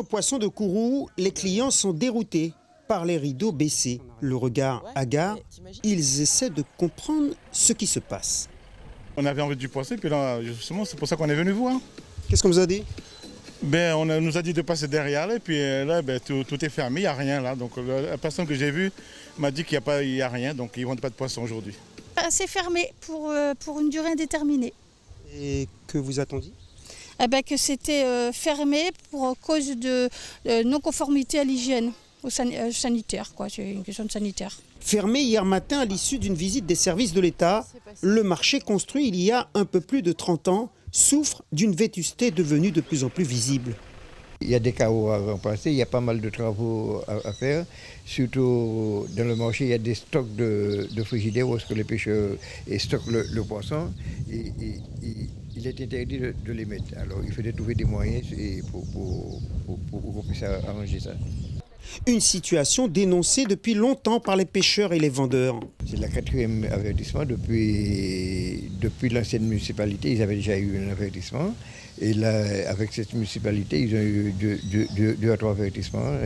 Au poisson de Kourou, les clients sont déroutés par les rideaux baissés. Le regard hagard, ils essaient de comprendre ce qui se passe. On avait envie du poisson, puis là, justement, c'est pour ça qu'on est venu voir. Qu'est-ce qu'on vous a dit? On nous a dit de passer derrière, et puis là, tout est fermé, il n'y a rien là. Donc la personne que j'ai vue m'a dit qu'il n'y a rien, donc ils ne vendent pas de poisson aujourd'hui. C'est fermé pour une durée indéterminée. Et que vous a-t-on dit? Que c'était fermé pour cause de non-conformité à l'hygiène sanitaire, quoi. C'est une question de sanitaire. Fermé hier matin à l'issue d'une visite des services de l'État, le marché construit il y a un peu plus de 30 ans souffre d'une vétusté devenue de plus en plus visible. Il y a des carreaux à remplacer, il y a pas mal de travaux à faire. Surtout dans le marché, il y a des stocks de frigidaires où les pêcheurs stockent le poisson. Et il est interdit de les mettre. Alors il faut trouver des moyens pour qu'on puisse arranger ça. Une situation dénoncée depuis longtemps par les pêcheurs et les vendeurs. C'est le 4e avertissement. Depuis l'ancienne municipalité, ils avaient déjà eu un avertissement. Et là, avec cette municipalité, ils ont eu deux à trois avertissements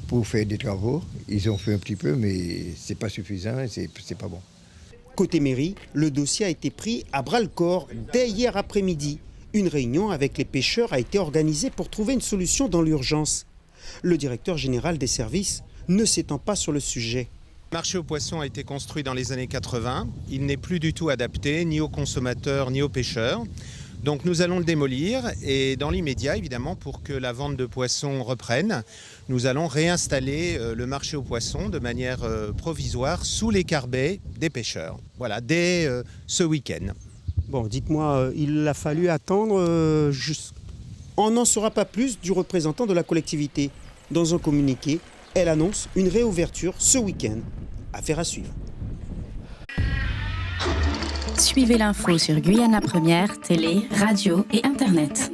pour faire des travaux. Ils ont fait un petit peu, mais ce n'est pas suffisant et ce n'est pas bon. Côté mairie, le dossier a été pris à bras-le-corps dès hier après-midi. Une réunion avec les pêcheurs a été organisée pour trouver une solution dans l'urgence. Le directeur général des services ne s'étend pas sur le sujet. Le marché aux poissons a été construit dans les années 80. Il n'est plus du tout adapté ni aux consommateurs ni aux pêcheurs. Donc nous allons le démolir et dans l'immédiat, évidemment, pour que la vente de poissons reprenne, nous allons réinstaller le marché aux poissons de manière provisoire sous les carbets des pêcheurs. Voilà, dès ce week-end. Bon, dites-moi, il a fallu attendre On n'en saura pas plus du représentant de la collectivité. Dans un communiqué, elle annonce une réouverture ce week-end. Affaire à suivre. Suivez l'info sur Guyana Première, télé, radio et Internet.